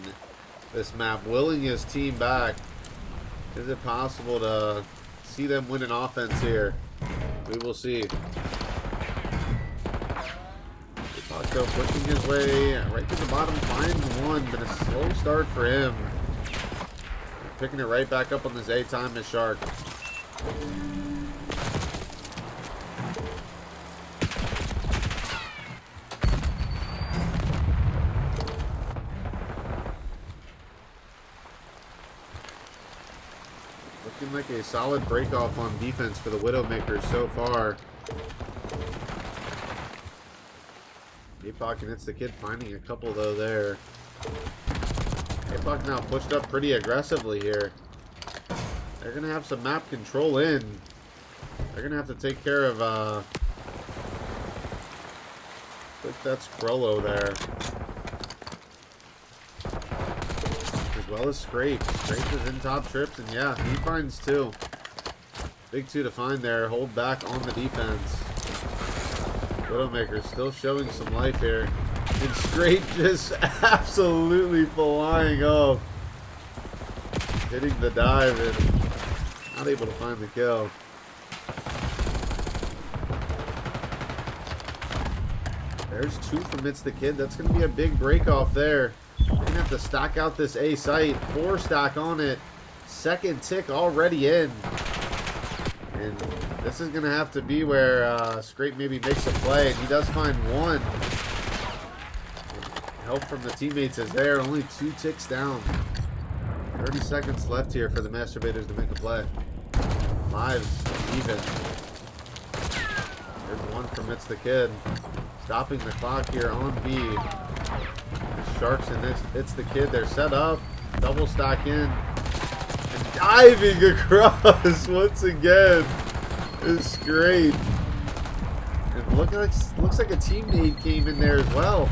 this map, willing his team back. Is it possible to see them win an offense here? We will see. Paco pushing his way right to the bottom, finds one, but a slow start for him. Picking it right back up on this A time is Shark. Looking like a solid break off on defense for the Widowmakers so far. Apoc and It's the Kid finding a couple though there. Apoc now pushed up pretty aggressively here. They're gonna have some map control in. They're gonna have to take care of I think that's Krollo there. As well as Scrape. Scrape is in top trips, and yeah, he finds 2. Big 2 to find there. Hold back on the defense. Widowmaker still showing some life here. And Scrape just absolutely flying off. Hitting the dive and not able to find the kill. There's 2 from It's the Kid. That's going to be a big break off there. They're going to have to stack out this A site. 4 stack on it. Second tick already in. And this is going to have to be where Scrape maybe makes a play. And he does find 1. Help from the teammates is there. Only 2 ticks down. 30 seconds left here for the Masturbators to make a play. Lives even. There's 1 from It's the Kid. Stopping the clock here on B. The Sharks and It's the Kid. They're set up. Double stack in. And diving across once again is great. And looks like a teammate came in there as well.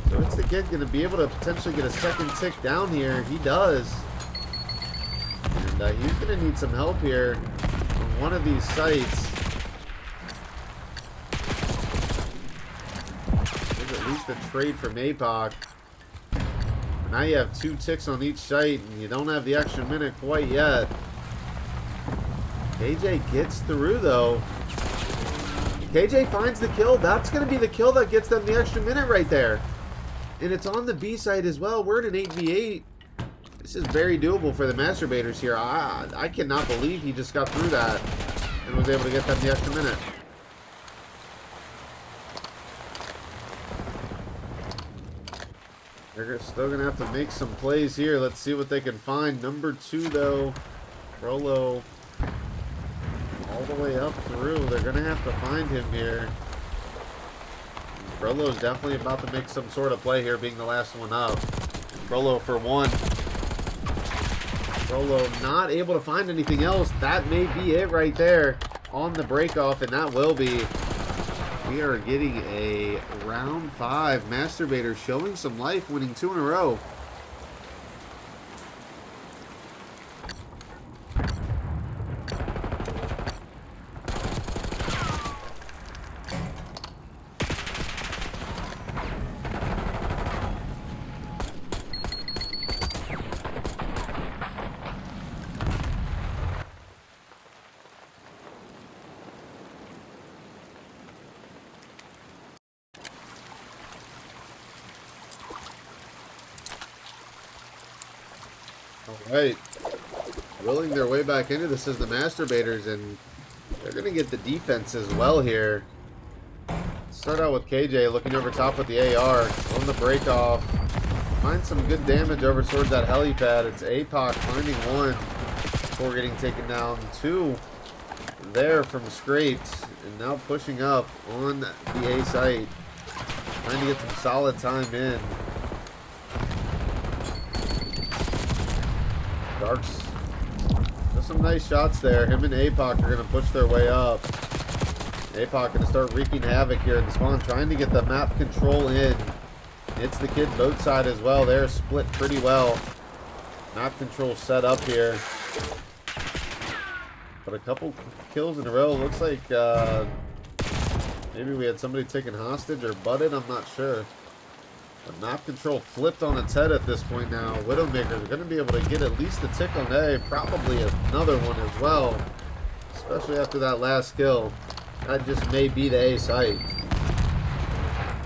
So It's the Kid going to be able to potentially get a second tick down here. He does. And he's going to need some help here on one of these sites. There's at least a trade from APOC. Now you have 2 ticks on each site, and you don't have the extra minute quite yet. KJ gets through, though. KJ finds the kill. That's going to be the kill that gets them the extra minute right there. And it's on the B side as well. We're at an 8v8. This is very doable for the Masturbators here. I cannot believe he just got through that and was able to get them the extra minute. They're still going to have to make some plays here. Let's see what they can find. Number 2, though. Krollo all the way up through. They're going to have to find him here. Krollo's definitely about to make some sort of play here, being the last one up. Krollo for 1. Krollo not able to find anything else. That may be it right there on the breakoff, and that will be. We are getting a round 5. Masturbator showing some life, winning 2 in a row. Right. Willing their way back into this as the Masturbators, and they're going to get the defense as well here. Start out with KJ looking over top with the AR on the break off. Find some good damage over towards that helipad. It's APOC finding one before getting taken down. Two there from Scraped, and now pushing up on the A site. Trying to get some solid time in. Darks. Just some nice shots there. Him and APOC are going to push their way up. APOC going to start wreaking havoc here at the spawn, trying to get the map control in. It's the kid boat side as well. They're split pretty well. Map control set up here. But a couple kills in a row. Looks like maybe we had somebody taken hostage or butted. I'm not sure. But map control flipped on its head at this point now. Widowmakers are going to be able to get at least a tick on A. Probably another one as well. Especially after that last kill. That just may be the A site.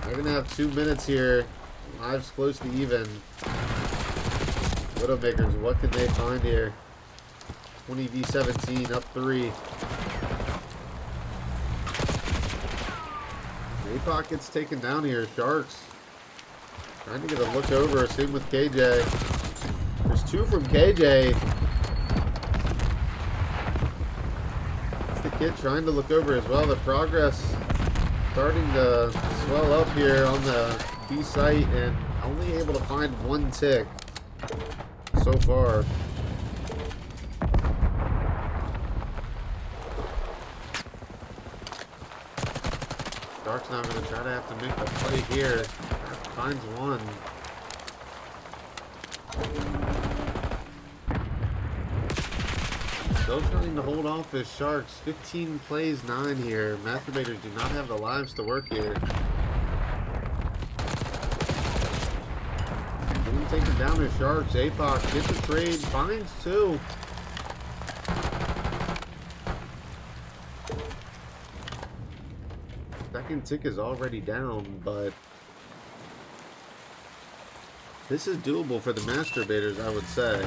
They're going to have 2 minutes here. Lives close to even. Widowmakers, what can they find here? 20v17, up 3. APOC gets taken down here. Sharks trying to get a look over. Same with KJ. There's 2 from KJ. It's the kid trying to look over as well. The progress starting to swell up here on the B site, and only able to find 1 tick so far. Dark's now going to try to have to make the play here. Finds one. Still trying to hold off his Sharks. 15 plays 9 here. Masturbators do not have the lives to work here. Getting taken down his Sharks. APOC gets a trade. Finds 2. Second tick is already down, but this is doable for the Masturbators, I would say.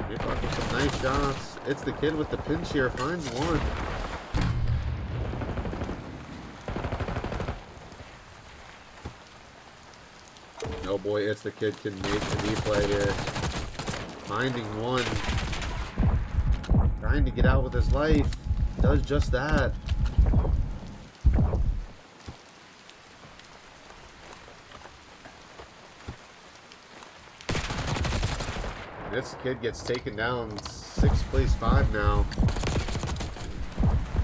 APOC with some nice shots. It's the kid with the pinch here. Finds 1. Oh boy, it's the kid can make the B play here. Finding 1. Trying to get out with his life. Does just that. This kid gets taken down. 6 plays 5 now.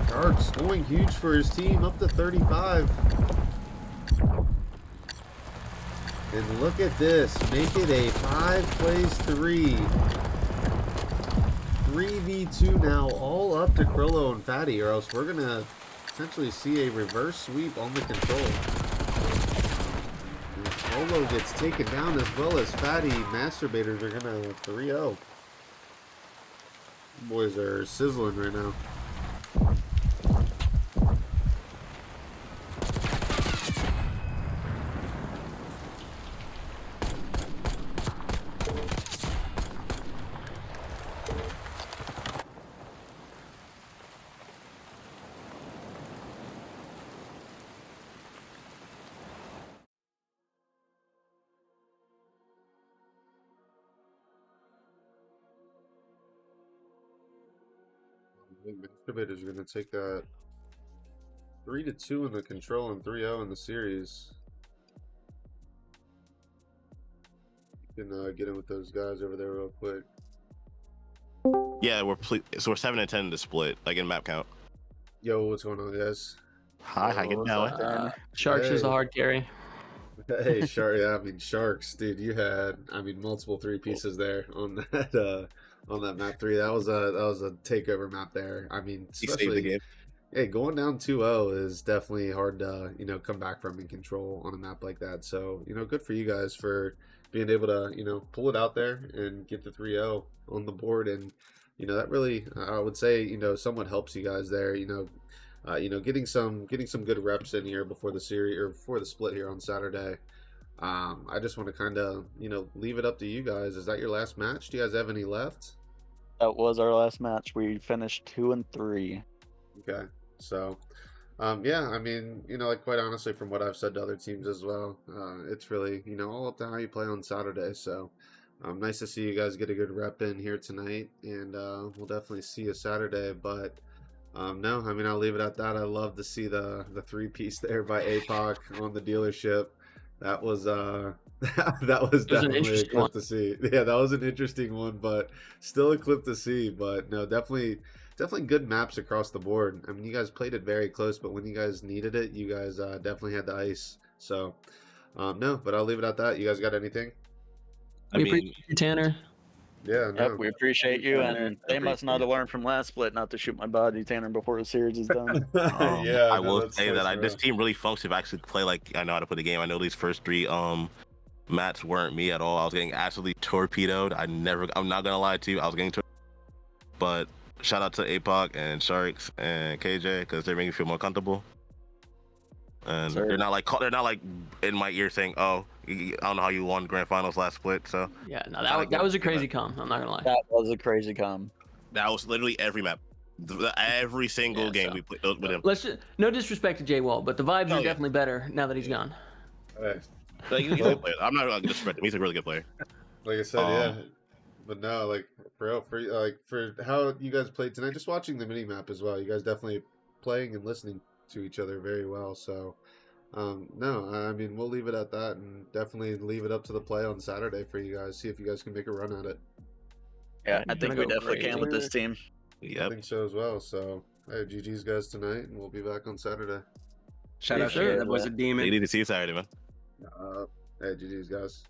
Dark's going huge for his team, up to 35. And look at this. Make it a 5 plays 3. 3v2 now, all up to Krillo and Fatty, or else we're going to potentially see a reverse sweep on the control. Olo gets taken down as well as Fatty. Masturbators are going to 3-0. Boys are sizzling right now. I think Masturbators are going to take that 3-2 in the control and 3-0 in the series. You can get in with those guys over there real quick. Yeah, so we're 7 and 10 in the split, like in map count. Yo, what's going on, guys? Hi, how you doing? Sharks is Hey. the hard carry. Hey, yeah, I mean Sharks, dude. You had, I mean, multiple 3 pieces there on that map 3. That was a takeover map there. I mean, He saved the especially game. hey, going down 2-0 is definitely hard to come back from in control on a map like that. So good for you guys for being able to pull it out there and get the 3-0 on the board, and that really I would say somewhat helps you guys there. Getting some good reps in here before the series or before the split here on Saturday. I just want to kind of, leave it up to you guys. Is that your last match? Do you guys have any left? That was our last match. We finished 2-3. Okay, so yeah, I mean, like quite honestly, from what I've said to other teams as well, it's really, all up to how you play on Saturday. So nice to see you guys get a good rep in here tonight, and we'll definitely see you Saturday. But no, I mean, I'll leave it at that. I love to see the three-piece there by APOC on the dealership. That was that was It was an definitely a interesting clip one. to see. Yeah, that was an interesting one, but still a clip to see. But no, definitely good maps across the board. I mean, you guys played it very close, but when you guys needed it, you guys definitely had the ice. So no, but I'll leave it at that. You guys got anything? I We mean, appreciate you, Tanner. Yeah, no. Yep, we appreciate you, and they must not have learned from last split not to shoot my body, Tanner, before the series is done. Yeah, I no, will that's say nice that for this us. team really funks if I actually play like I know how to play the game. I know these first three mats weren't me at all. I was getting absolutely torpedoed. I'm not gonna lie to you, I was getting but shout out to APOC and Sharks and KJ because they're making me feel more comfortable. And Sir. they're not like in my ear saying, "Oh, I don't know how you won grand finals last split." So Yeah, no, Gotta that was a give crazy it. com. I'm not gonna lie. That was a crazy com. that was literally every map, every single Yeah, game so- we played with him. Let's just, no disrespect to Jay Wall, but the vibes Oh, are yeah. definitely better now that he's gone. Hey, Like, he's a good player. I'm not gonna disrespect him. He's a really good player. like I said, yeah. But no, like for how you guys played tonight, just watching the mini map as well. You guys definitely playing and listening to each other very well. So no, I mean we'll leave it at that, and definitely leave it up to the play on Saturday for you guys. See if you guys can make a run at it. Yeah, I I'm think gonna we go definitely can with this team. I Yep. think so as well. So hey, GG's guys tonight, and we'll be back on Saturday. Shout Yes, out sir. to that was a They demon. need to see you Saturday, man. Hey, GG's guys.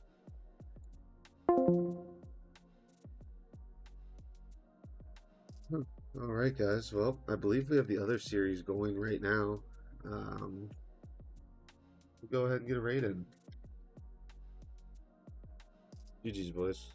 All right, guys. Well, I believe we have the other series going right now. Go ahead and get a raid in. GG's, boys.